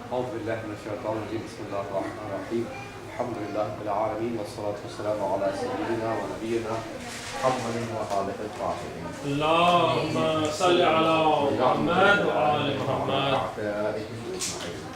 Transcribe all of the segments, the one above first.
أعوذ بالله من الشيطان الرجيم بسم الله الرحمن الرحيم الحمد لله رب العالمين والصلاة والسلام على سيدنا ونبينا محمد وآله الطاهرين اللهم صل على محمد وآل محمد. وأعدائهم أجمعين.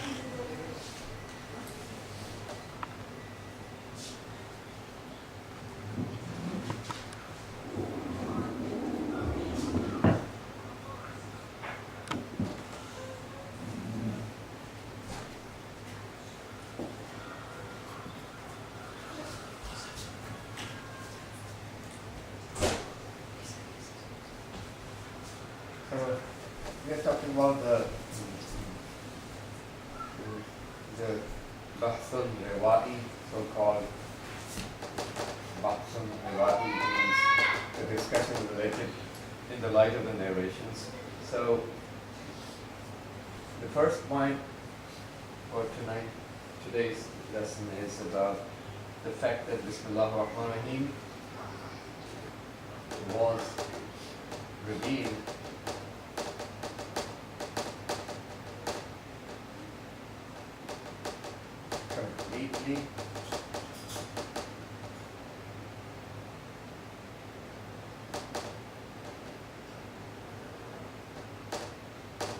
We are talking about the Bahsun Riwai, so-called Bahsun Riwai, means the discussion related in the light of the narrations. So, the first point for today's lesson is about the fact that Bismillah ar-Rahman ar-Rahim was revealed completely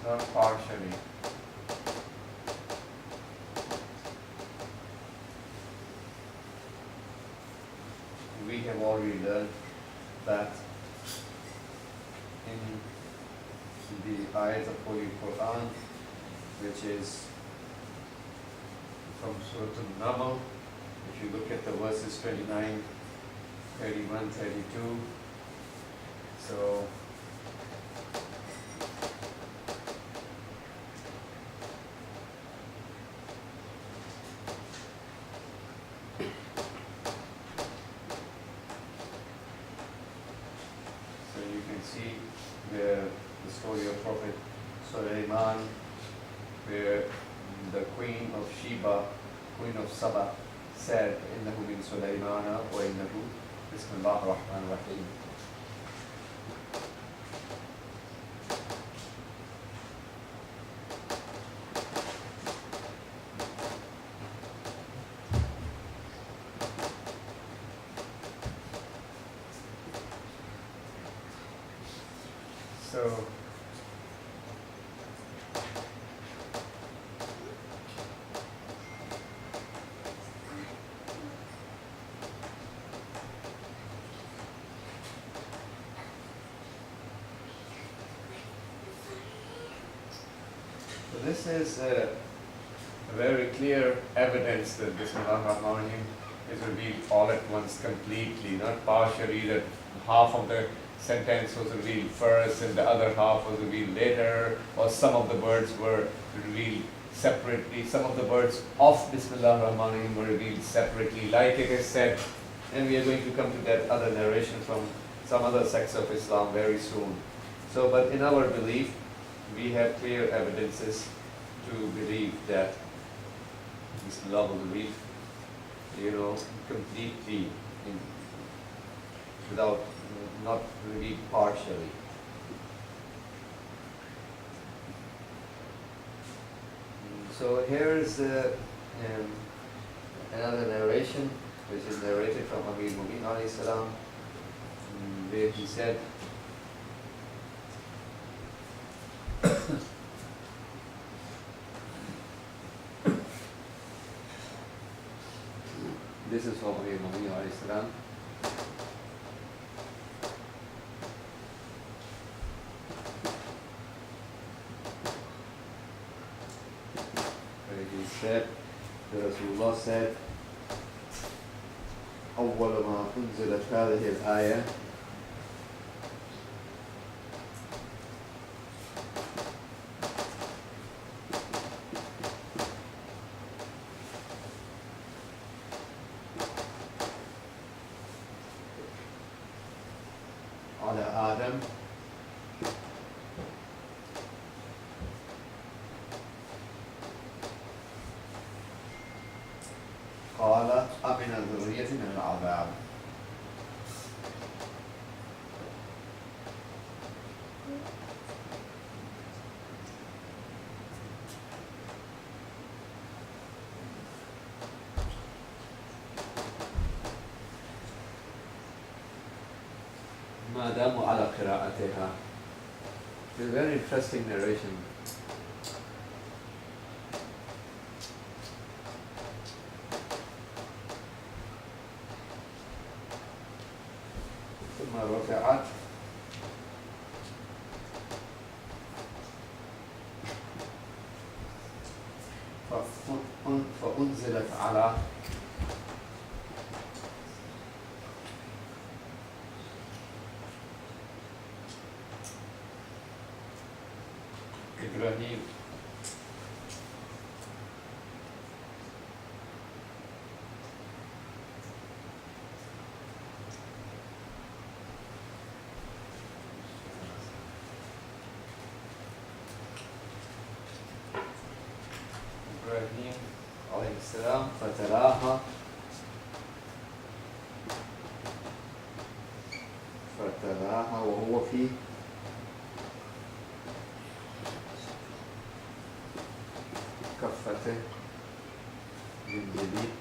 not partially. We have already learned that in the ayat of Holy Quran, which is from Surah An-Naml, if you look at the verses 29, 31, 32, so you can see the story of Prophet Sulaiman, where the Queen of Sheba, Queen of Saba, said, إِنَّهُ مِن سُلَيْمَانَ وَإِنَّهُ بِسْمِ اللَّهِ الرَّحْمَنِ الرَّحِيمِ. So, this is a very clear evidence that Bismillah ar-Rahman ar-Rahim is revealed all at once completely, not partially, that half of the sentence was revealed first and the other half was revealed later, or some of the words were revealed separately, some of the words of Bismillah ar-Rahman ar-Rahim were revealed separately, like it is said, and we are going to come to that other narration from some other sects of Islam very soon. So, but in our belief, we have clear evidences to believe that Bismillah was revealed, completely, without, not revealed partially. So here is another narration, which is narrated from Amir Mu'min alayhi salam, where he said, this is from Amir Mu'min alayhi salam. Where he said, the Rasulullah said, أول ما أنزلت هذه الآية على آدم قال أمن ذرية من العذاب. ما داموا على قراءتها. It's a very interesting narration. ثم رفعت فأنزلت على إبراهيم عليه السلام فتلاها وهو في كفته بالجليد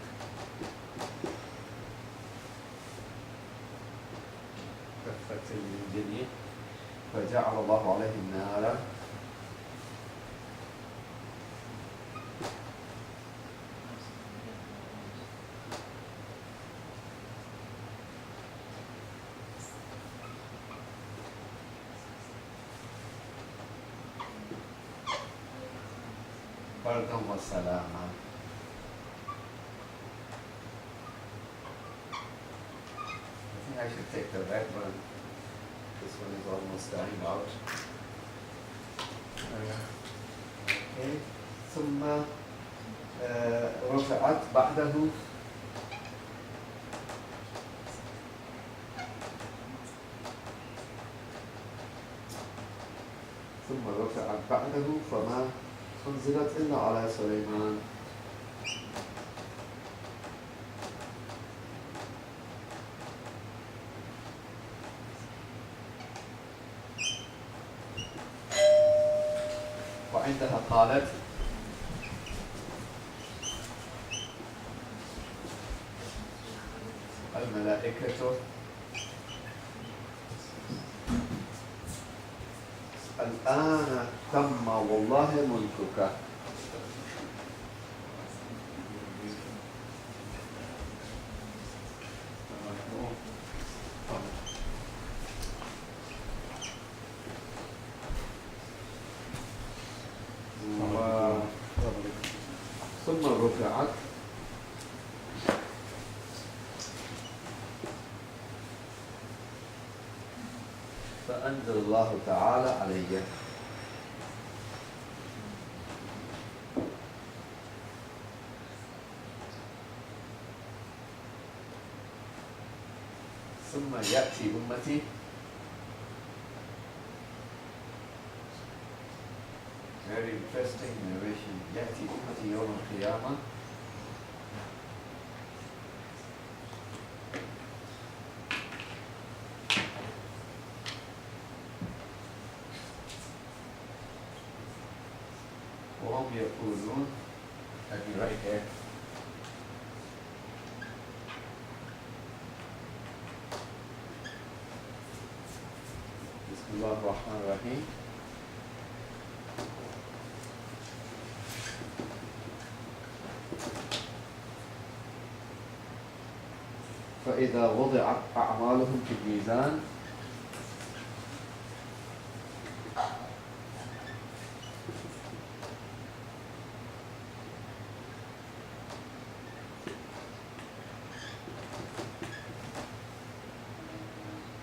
فجعل الله عليه النار بردا وسلاما. I think I should take the red one. This one is almost dying out. Okay. ثم رفعت بعده فما أنزلت إلا على سليمان. وعندها قالت الملائكة الآن تم والله ملكك. ثم رفعت فأنزل الله تعالى علي ثم يأتي أمتي very interesting narration يأتي أمتي يوم القيامة وهم يقولون let me write here Bismillah ar-Rahman ar-Rahim فإذا وضعت أعمالهم في الميزان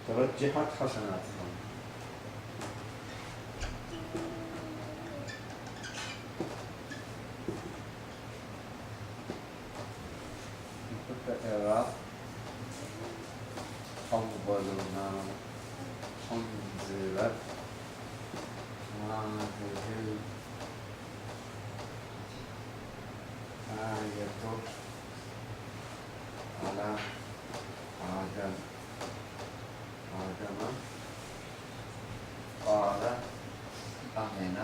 ترجحت حسناتهم أول ما أنزلت هذه الآية على آدم قال أمن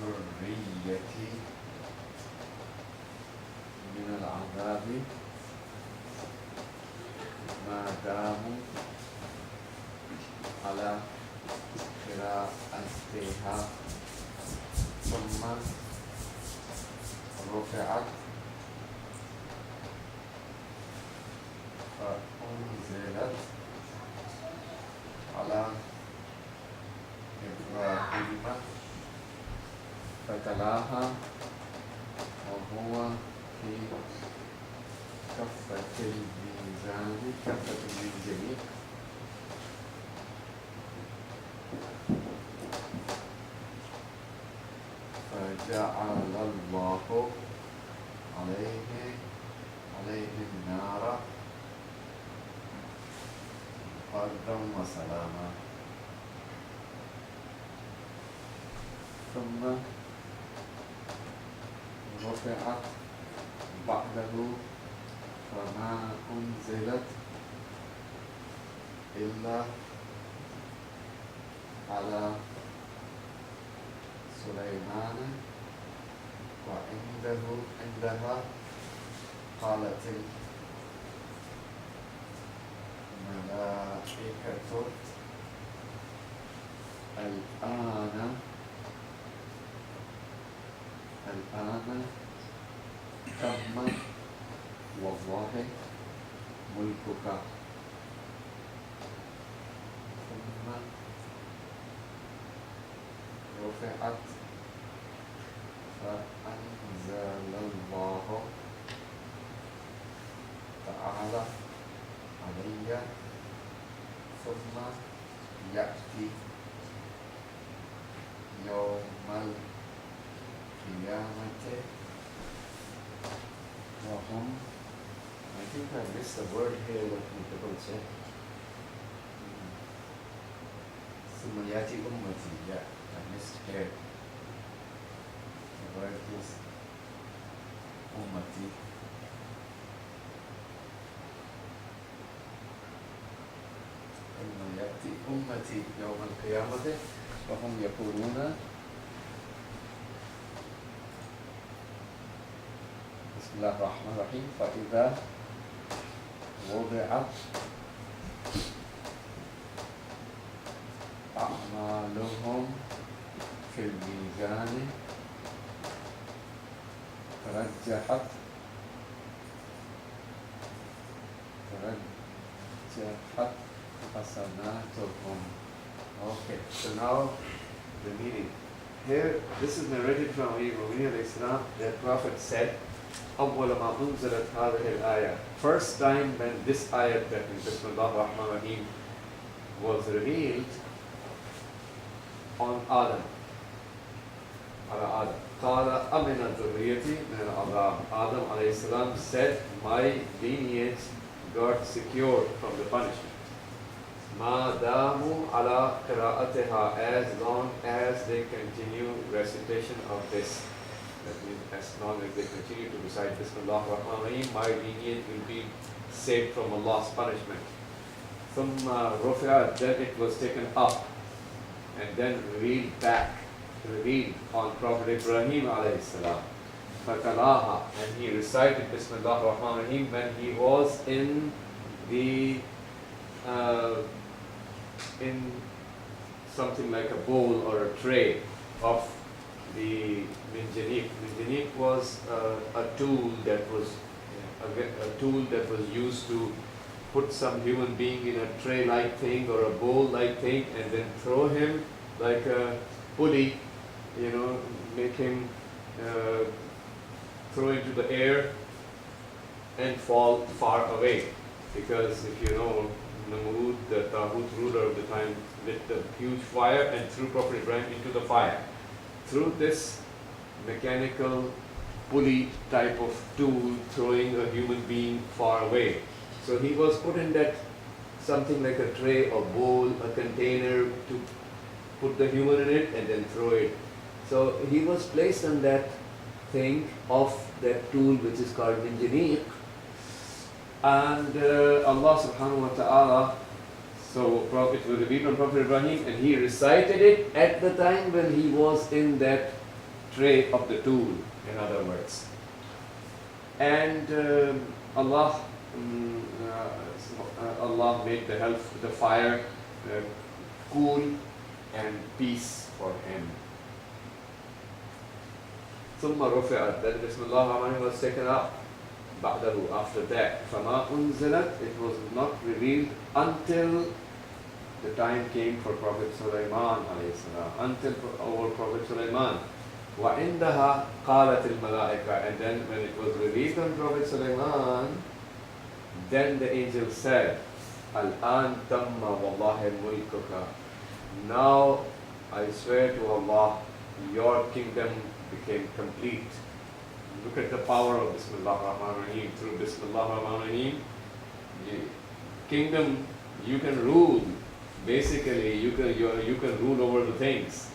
ذريتي من العذاب ما داموا على قراءتها ثم رفعت فأنزلت على إبراهيم فتلاها وهو في كفة الميزان كفة الميزان فجعل الله عليه النار بردا وسلاما ثم رفعت بعده فما أنزلت إلا على سليمان عندها قالت الملائكة الآن تم والله ملكك ثم رفعت فأنزل الله تعالى علي ثم يأتي يوم القيامة وهم I think I missed the word here what people say ثم يأتي أمتي yeah I missed here the word is أمتي ثم يأتي أمتي يوم القيامة وهم يقولون بسم الله الرحمن الرحيم فإذا وضعت أعمالهم في الميزان ترجحت حسناتهم. Okay, so now the meaning. Here, this is narrated from Ibrahim alayhi salam. The Prophet said, أول ما أنزلت هذه الآية. First time when this ayah, that is Bismillah ar-Rahman ar-Rahim, was revealed on Adam. قال أمن ذريتي من العذاب. Adam alayhi salam said, my lineage got secured from the punishment. ما داموا على قراءتها, as long as they continue recitation of this. That means as long as they continue to recite Bismillah ar-Rahman ar-Rahim, my lineage will be saved from Allah's punishment. ثم رفعت, then it was taken up and then revealed on Prophet Ibrahim alayhi salam. فَتَلَاهَا, and he recited Bismillah ar-Rahman ar-Rahim when he was in the in something like a bowl or a tray of the minjanik. Minjanik was a tool that was used to put some human being in a tray-like thing or a bowl-like thing and then throw him like a pulley, make him throw into the air and fall far away. Because if you know, Namrud, the Taghut ruler of the time, lit the huge fire and threw Prophet Ibrahim into the fire. Through this mechanical pulley type of tool, throwing a human being far away. So he was put in that something like a tray or bowl, a container to put the human in it and then throw it. So he was placed on that thing of that tool which is called minjanik. And Allah subhanahu wa ta'ala, so Prophet was revealed on Prophet Ibrahim and he recited it at the time when he was in that tray of the tool, in other words. And Allah Allah made the fire cool and peace for him. ثم رفعت, then Bismillah ar-Rahman was taken up. بعده, after that. فما أنزلت, it was not revealed until the time came for Prophet Sulaiman alayhi salam, until our Prophet Sulaiman. وعندها قالت الملائكة, and then when it was revealed on Prophet Sulaiman, then the angel said, الآن تم والله ملكك. Now I swear to Allah, your kingdom became complete. Look at the power of Bismillah ar-Rahman ar-Rahim. Through Bismillah ar-Rahman ar-Rahim, kingdom, you can rule. Basically, you can rule over the things.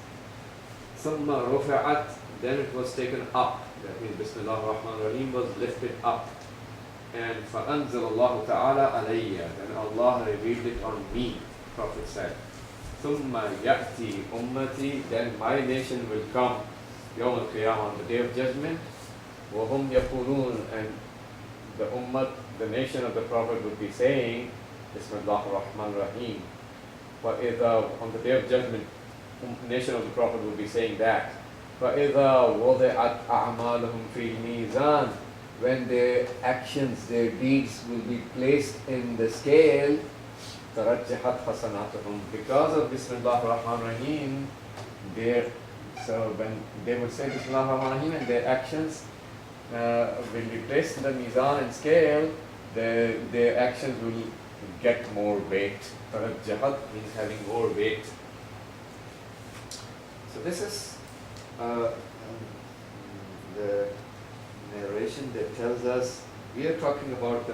ثم رفعت, then it was taken up. That means Bismillah ar-Rahman ar-Rahim was lifted up. And فأنزل الله تعالى علي, then Allah revealed it on me. Prophet said, ثم يأتي أمتي, then my nation will come يوم القيامة, on the day of judgment. وهم يقولون, and the ummah, the nation of the Prophet would be saying, Bismillah ar-Rahman ar-Rahim. فإذا, on the day of judgment, nation of the Prophet would be saying that. فإذا وضعت أعمالهم في الميزان, when their actions, their deeds will be placed in the scale, ترجحت حسناتهم, because of Bismillah ar-Rahman ar-Rahim, so when they would say Bismillah ar-Rahman ar-Rahim and their actions will be placed in the mizan and scale, their actions will get more weight. Tarajjahat means having more weight. So this is the narration that tells us, we are talking about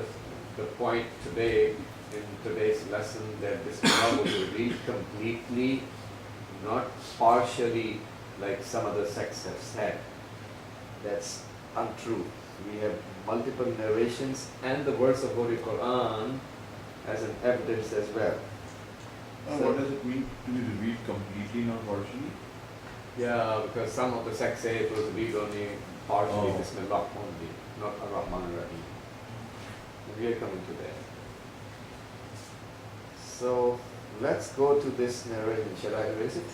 the point today in today's lesson, that Bismillah was revealed completely, not partially like some other sects have said. That's untrue. We have multiple narrations and the verse of Holy Quran as an evidence as well. So, what does it mean to be revealed completely, not partially? yeah, because some of the sects say it was revealed only partially, Oh. Bismillah only, not ar-Rahman ar-Rahim. We are coming to that. So let's go to this narration. Shall I erase it?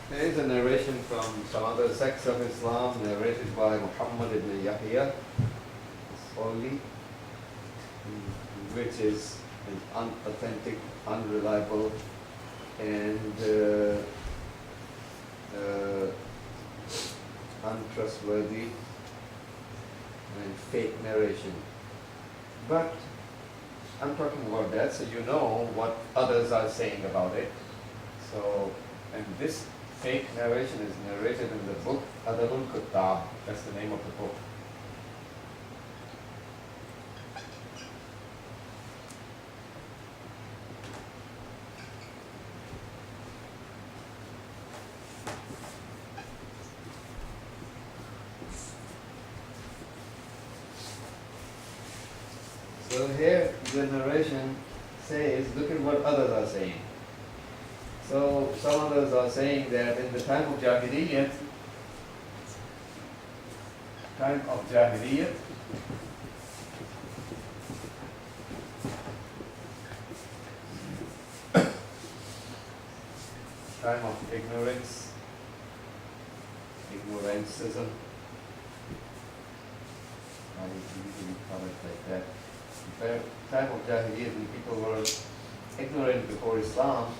There is a narration from some other sects of Islam, narrated by Muhammad ibn Yahya, only, which is unauthentic, unreliable, and untrustworthy and fake narration. But I'm talking about that so you know what others are saying about it. So, and this fake narration is narrated in the book Adabul Kuttab. That's the name of the book. So here the narration says, look at what others are saying. So some others are saying that in the time of Jahiliyyat, time of ignorance, ignorancism, I usually call it like that. In time of Jahiliyyat, when people were ignorant before Islam,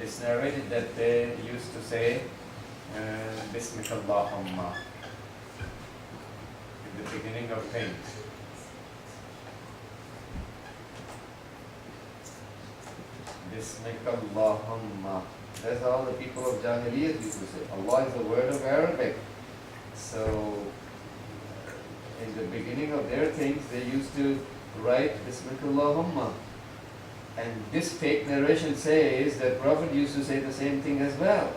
it's narrated that they used to say Bismillah Allahumma in the beginning of things. Bismillahumma. That's how the people of Jahiliyyah used to say. Allah is a word of Arabic. So, in the beginning of their things, they used to write Bismillahumma. And this fake narration says that Prophet used to say the same thing as well,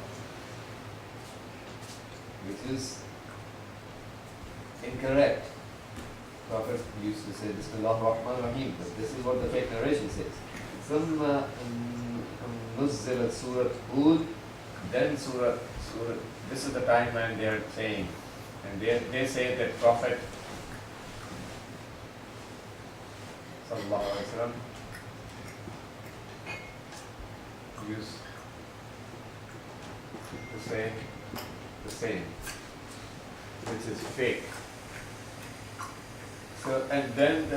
which is incorrect. Prophet used to say Bismillah ar-Rahman ar-Rahim, but this is what the fake narration says. ثم نزلت Surah Hud, then Surah, this is the time when they are saying, and they say that Prophet Sallallahu Alaihi Wasallam used to say the same, which is fake. So, and then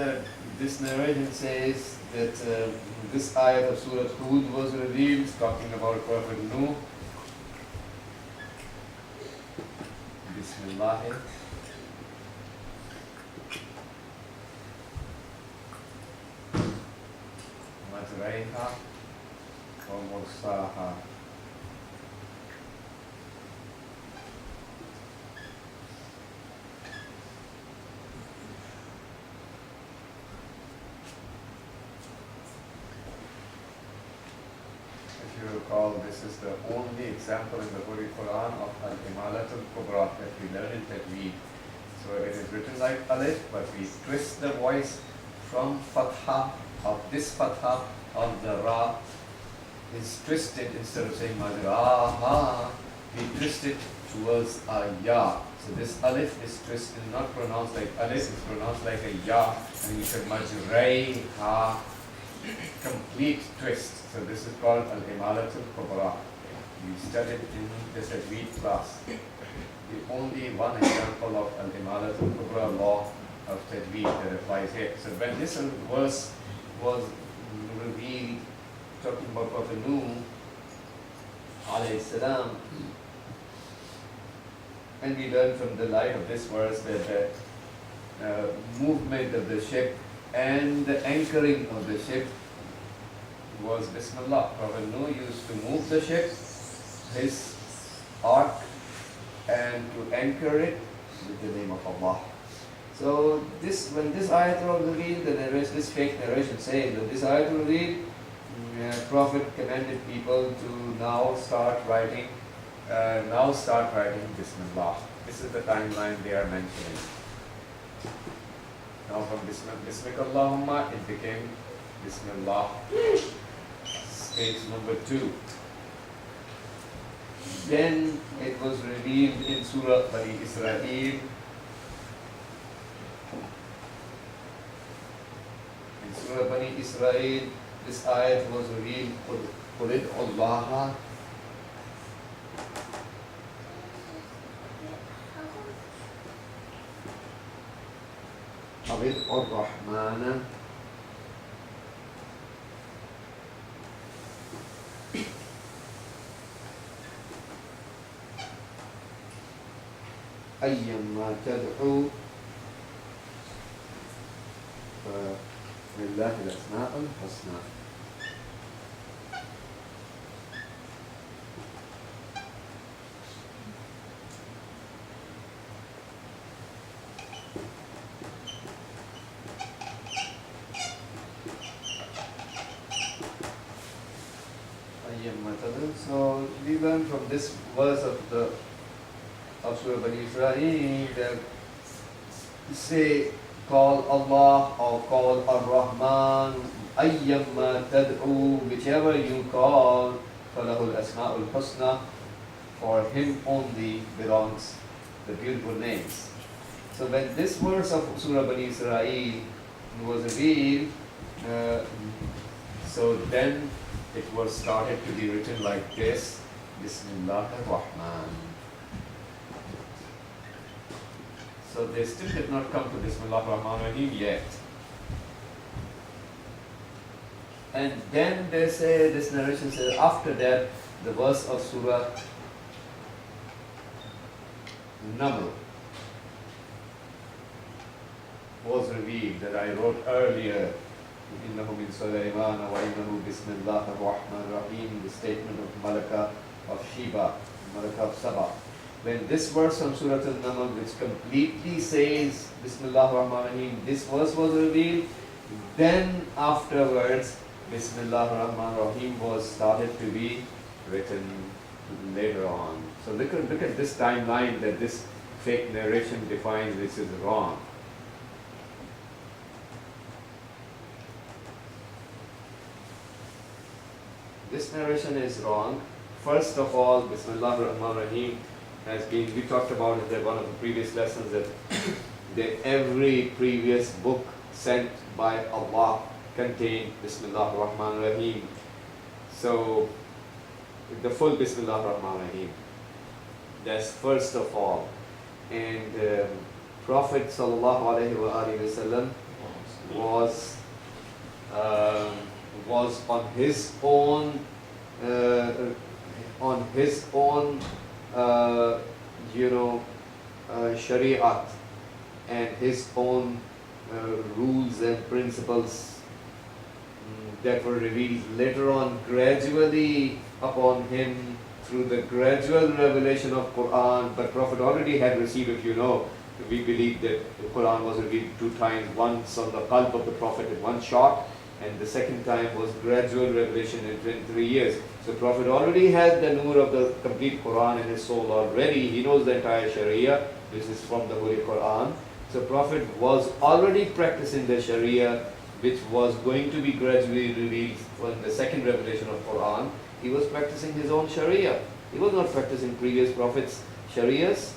this narration says that this ayat of Surah Hud was revealed, talking about Prophet Nuh. Bismillah. Majraiha wa mursaha. If you recall, this is the only example in the Holy Quran of al-Imalatul Kubra that we learn in Tajweed. So it is written like Alif, but we twist the voice from Fatha, of this Fatha of the Ra is twisted. Instead of saying Majraha, we twist it towards a Ya. So this Alif is twisted, not pronounced like Alif, it's pronounced like a Ya, and you say Majraiha, complete twist. So this is called Al-Imalatul Kubra. We studied in the Tajweed class. The only one example of Al-Imalatul Kubra law of Tajweed that applies here. So when this verse was revealed, talking about Prophet Nuh alayhi salam, and we learn from the light of this verse that the movement of the ship and the anchoring of the ship was Bismillah. Prophet Nuh used to move the ship, his ark, and to anchor it with the name of Allah. So when this ayat was revealed, this fake narration saying that this ayat was revealed, Prophet commanded people to now start writing Bismillah. This is the timeline they are mentioning. Now from Bismillahumma it became Bismillah. Stage number 2. Then it was revealed in Surah Bani Israel. In Surah Bani Israel, this ayat was revealed, قُلِ ادْعُوا اللَّهَ أَوِ ادْعُوا الرَّحْمَنَ أيما تدعو فلله الأسماء الحسنى. So we learn from this verse of Surah Bani Israel that say call Allah or call Ar-Rahman, ayyamma tad'u, whichever you call, falahul asma'ul husna, for him only belongs the beautiful names. So when this verse of Surah Bani Israel was revealed, so then it was started to be written like this, Bismillah ar-Rahman. So they still did not come to Bismillah ar-Rahman ar-Rahim yet. And then they say, this narration says, after that, the verse of Surah Naml was revealed that I wrote earlier. إِنَّهُ مِن سُلَيْمَانَ وَإِنَّهُ بِسْمِ اللَّهِ الرَّحْمَنِ الرَّحِيمِ, the statement of Malaka of Sheba, Malaka of Saba. When this verse from Surah Al-Naml, which completely says Bismillah ar-Rahman ar-Rahim, this verse was revealed, then afterwards Bismillah ar-Rahman ar-Rahim was started to be written later on. So look at this timeline that this fake narration defines, which is wrong. This narration is wrong. First of all, Bismillah ar-Rahman ar-Rahim has been, we talked about it in one of the previous lessons, that every previous book sent by Allah contained Bismillah ar-Rahman ar-Rahim. So, the full Bismillah ar-Rahman ar-Rahim. That's first of all. And Prophet sallallahu alaihi wasallam was on his own shariat and his own rules and principles that were revealed later on gradually upon him through the gradual revelation of Quran. But Prophet already had received, if you know, we believe that the Quran was revealed 2 times, once on the qalb of the Prophet in one shot, and the second time was gradual revelation in 23 years. So Prophet already had the nur of the complete Quran in his soul already. He knows the entire Sharia. This is from the Holy Quran. So Prophet was already practicing the Sharia, which was going to be gradually revealed from the second revelation of Quran. He was practicing his own Sharia. He was not practicing previous Prophets' Sharias.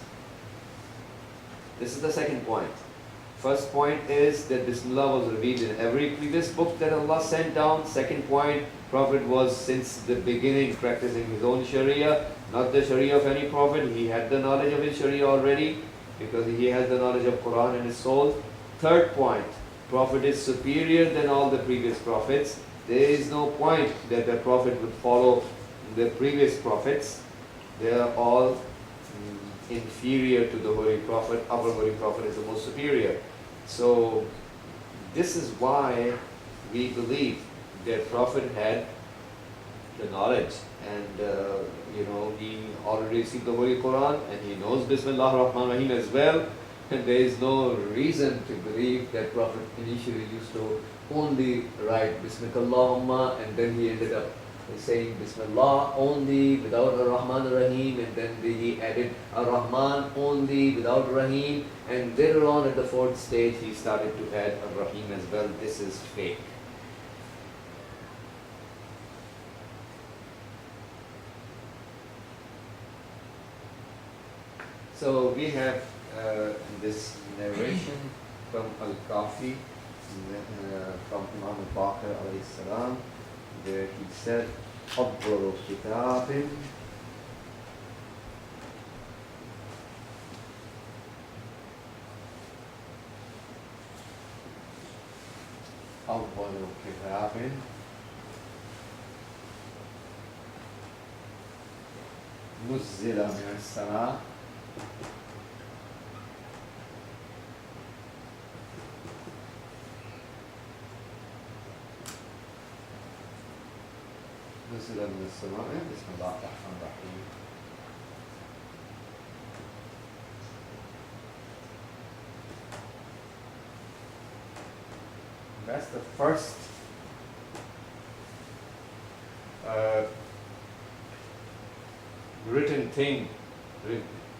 This is the second point. First point is that Bismillah was revealed in every previous book that Allah sent down. Second point, Prophet was since the beginning practicing his own Sharia, not the Sharia of any Prophet. He had the knowledge of his Sharia already because he has the knowledge of Quran in his soul. Third point, Prophet is superior than all the previous Prophets. There is no point that the Prophet would follow the previous Prophets. They are all inferior to the Holy Prophet. Our Holy Prophet is the most superior. So this is why we believe that Prophet had the knowledge and he already received the Holy Quran and he knows Bismillah ar-Rahman ar-Rahim as well, and there is no reason to believe that Prophet initially used to only write Bismillahumma and then he ended up saying Bismillah only without ar-Rahman ar-Rahim, and then he added ar-Rahman only without Rahim, and later on at the 4th stage he started to add ar-Rahim as well. This is fake. So we have this narration from Al-Kafi, from Imam al-Baqir alayhi salam, where he said, أفضل كتاب أفضل كتاب نزل من السماء نزل من السماء بسم الله الرحمن الرحيم. That's the first written thing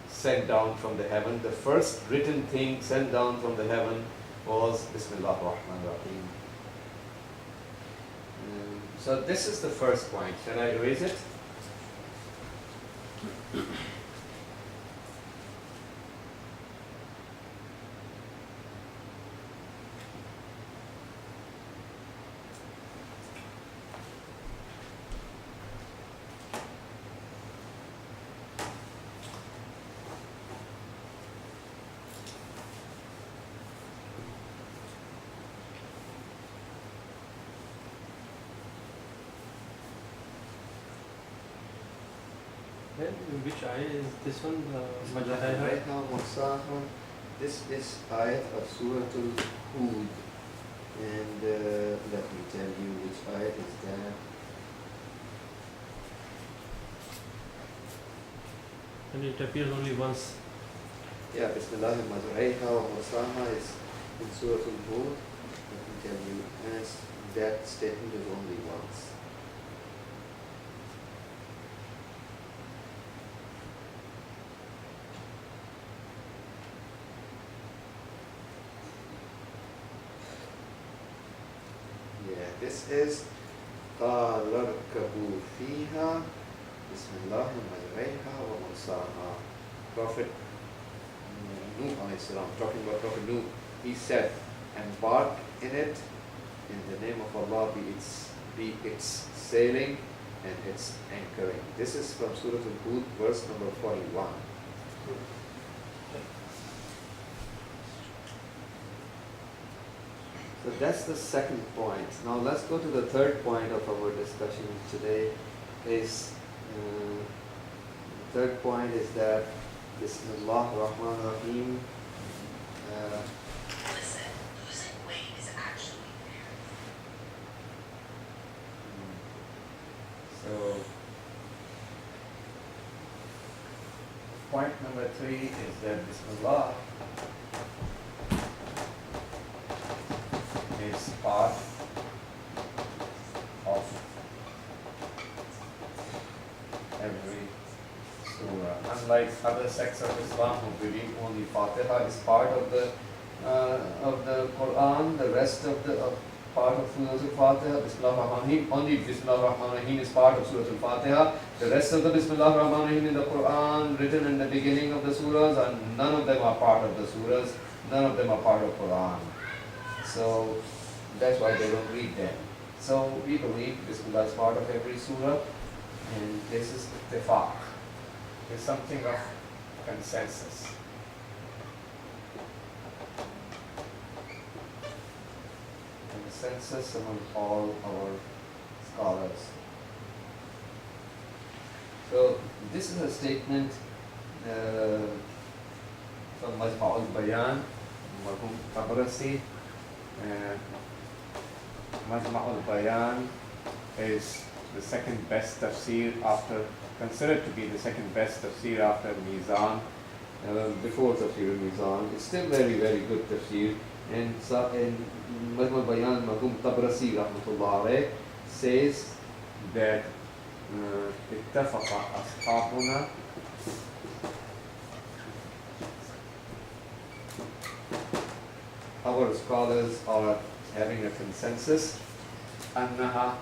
sent down from the heaven. The first written thing sent down from the heaven was Bismillah ar-Rahman ar-Rahim. So this is the first point. Shall I erase it? Then which ayah is this one? Right now, Musafa, this is ayat of Surah Al-Hud, And let me tell you which ayat is that. And it appears only once. Yeah, Bismillah al-Majraiha wa Musaha is in Surah Al-Hud. Let me tell you, as that statement is only once. Yeah, this is قَالَ ارْكَبُوا فِيهَا بِسْمِ اللَّهِ مَجْرَيْهَا وَمُرْسَاهَا. Prophet Nuh alayhi salam, talking about Prophet Nuh, he said, embark in it in the name of Allah, be its sailing and its anchoring. This is from Surah Al-Hud, verse number 41. So that's the second point. Now let's go to the third point of our discussion today. The third point is that Bismillah ar-Rahman ar-Rahim. Listen, losing weight is actually very So, point number 3 is that Bismillah is part of every surah. Unlike other sects of Islam who believe only Fatiha is part of the Quran, the rest of the part of Surah Al-Fatiha, Bismillah ar-Rahman ar-Rahim, only Bismillah ar-Rahman ar-Rahim is part of Surah Al-Fatiha. The rest of the Bismillah ar-Rahman ar-Rahim in the Quran, written in the beginning of the surahs, and none of them are part of the surahs, none of them are part of Quran. So that's why they don't read them. So we believe Bismillah is part of every surah, and this is ittifaq. It's something of consensus. Consensus among all our scholars. So this is a statement from Majma' al-Bayan, Marhum Tabarasi. Majma' al-Bayan is the second best tafsir after, considered to be the second best tafsir after Mizan, before Tafsir al-Mizan. It's still very, very good tafsir. And Majma' al-Bayan, Marhum Tabarasi rahmatullah alayh says that اتفق أصحابنا our scholars are having a consensus أنها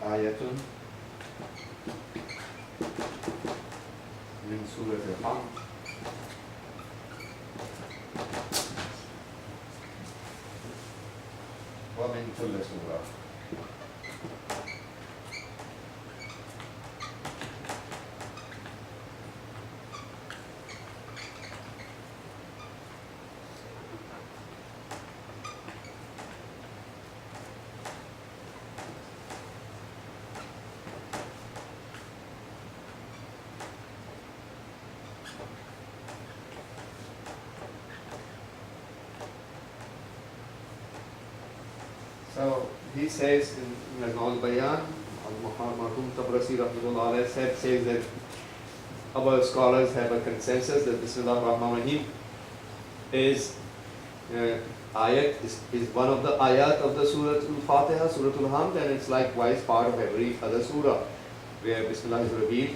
آية من سورة الحمد ومن كل سورة. So he says in Al-Bayan, Al-Marhum Tabrasi rahmatullah alayh says that our scholars have a consensus that Bismillah ar-Rahman ar-Rahim is ayat, is one of the ayat of the Surah Al-Fatiha, Surah Al-Hamd, and it's likewise part of every other surah where Bismillah is revealed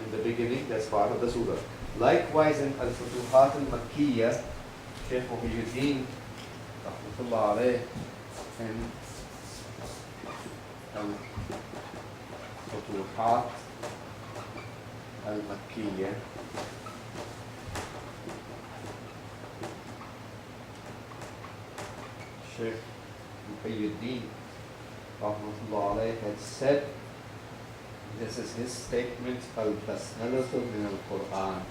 in the beginning. That's part of the surah. Likewise in Al-Futuhat al-Makkiyah, Shaykh Muhyiddin rahmatullah alayh and Al-Futuhat al-Makkiyah Shaykh Muhyiddin rahmatullah alayh had said, this is his statement, Al-Basmalatu min al-Quran.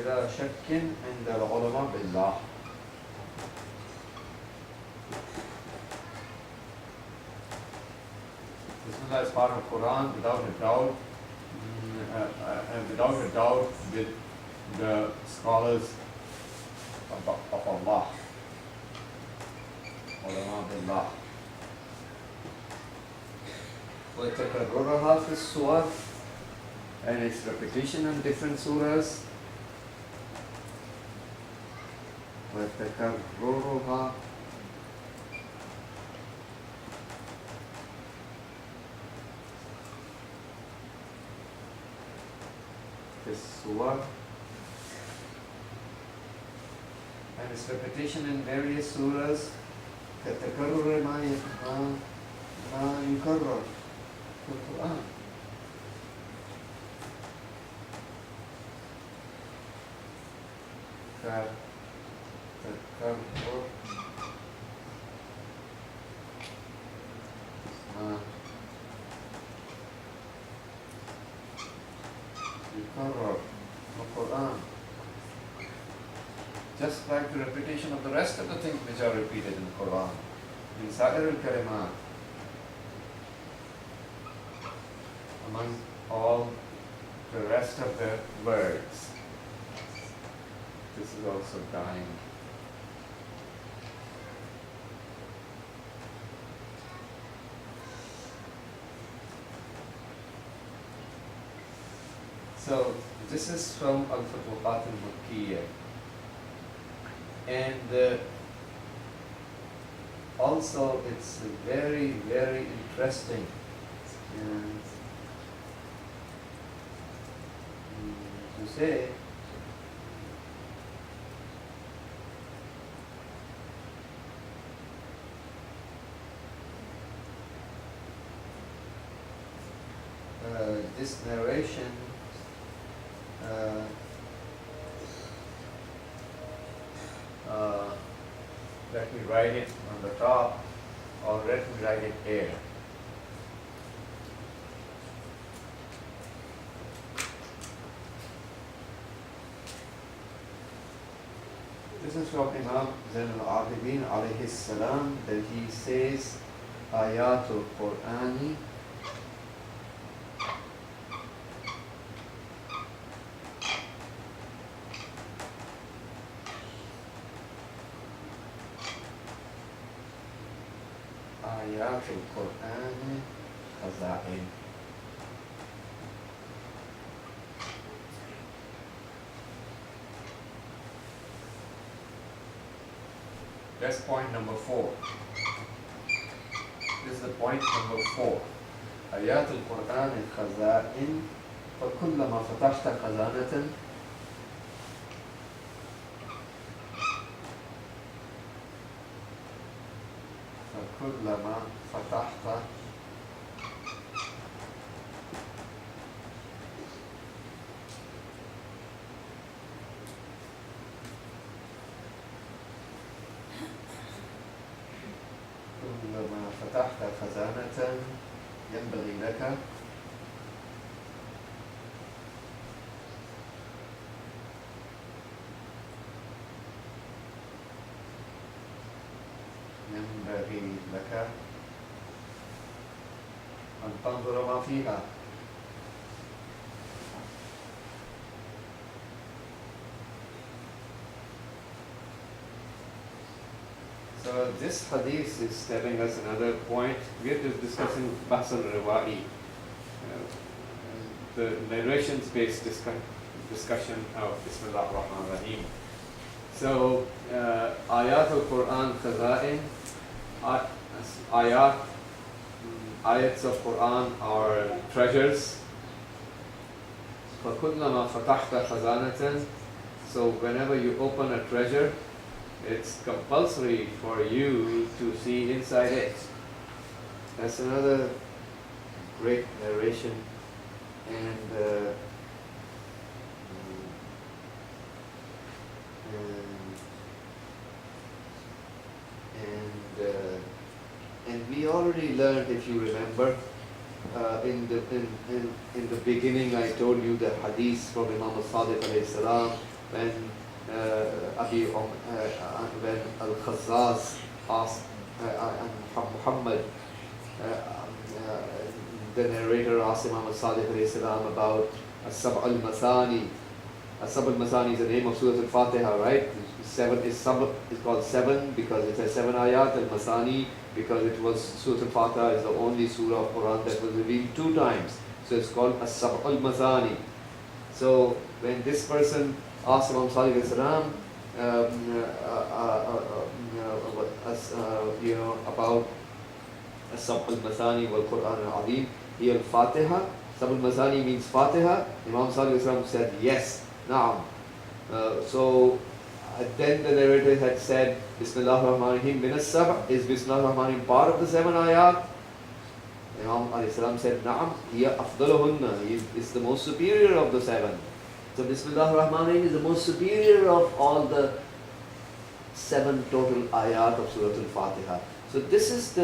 بلا شك عند العلماء بالله. Bismillah is part of Quran without a doubt, without a doubt with the scholars of Allah. Ulama billah. وتكررها في السور, and its repetition in different surahs. وتكررها في السور, and its repetition in various surahs. كتكرر ما يكرر في القرآن. كتكرر ما يكرر في القرآن. Just like the repetition of the rest of the things which are repeated in the Quran. In Sa'ir al-Kalimat, among all the rest of the words, this is also dying. So this is from Al-Futuhat al-Makkiyah, and also it's very, very interesting to say this narration let me write it on the top, or let me write it here. This is from Imam Zain al-Abidin alayhi salam, that he says, Ayatul Qur'ani Ayatul Qur'ani Khaza'in. That's point number 4. This is the point number 4. Ayatul Qur'ani Khaza'in. فكلما فتحت خزانة فكلما فتحت كلما فتحت خزانة ينبغي لك أن تنظر ما فيها. So this hadith is telling us another point. We are just discussing Bahs al-Riwa'i, the narrations-based discussion of Bismillah ar-Rahman ar-Rahim. So Ayat al-Quran Khaza'in, ayats of Quran are treasures. فَكُلَّمَا فَتَحْتَ خَزَانَةً. So whenever you open a treasure, it's compulsory for you to see inside it. That's another great narration, and we already learned, if you remember, in the beginning I told you the hadith from Imam al-Sadiq alayhi salam, when when Al-Khazzaz asked Muhammad, the narrator asked Imam al-Sadiq alayhi salam about As-Sab' al-Masani. As-Sab' al-Masani is the name of Surah Al-Fatiha, right? Seven is called 7 because it has 7 ayat, al-Masani because it was Surah Al-Fatiha is the only surah of Quran that was revealed 2 times. So it's called As-Sab' al-Masani. So when this person asked Imam Sadiq alayhi salam about As-Sab' al-Masani wal Quran al-Azim, here al-Fatiha. Sab' al-Masani means Fatiha. Imam Sadiq alayhi salam said yes, na'am. Then the narrator had said, Bismillah ar-Rahman ar-Rahim, min as-sab' is Bismillah ar-Rahman ar-Rahim part of the 7 ayat? Imam alayhi salam said, na'am, hiya afdaluhunna, he is the most superior of the 7. So Bismillah ar-Rahman ar-Rahim is the most superior of all the 7 total ayat of Surah Al-Fatiha. So this is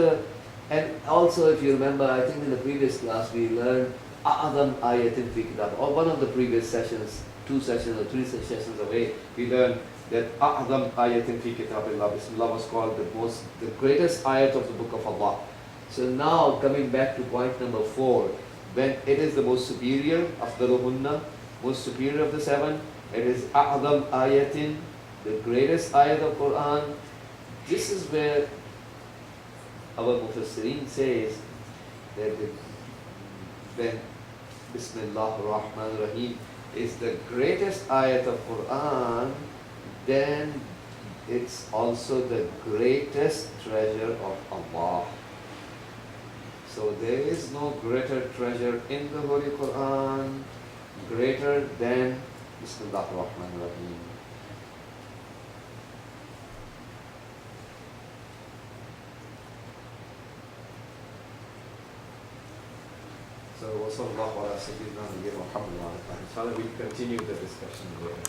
and also if you remember, I think in the previous class we learned A'adam ayatin fi kitab, or one of the previous sessions, 2 sessions or 3 sessions away, we learned that A'adam ayatin fi kitabillah, Bismillah was called the greatest ayat of the book of Allah. So now coming back to point number 4, when it is the most superior, afdaluhunna, most superior of the 7, it is A'adam ayatin, the greatest ayat of Quran. This is where our Mufassirin says that when Bismillah ar-Rahman ar-Rahim is the greatest ayat of Quran, then it's also the greatest treasure of Allah. So there is no greater treasure in the Holy Quran greater than Bismillah ar-Rahman ar-Rahim. So, wasallallahu ala sayyidina Muhammad wa ala alihi. Inshallah, we'll continue the discussion later.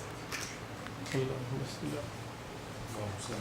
Bismillah. Wow, so-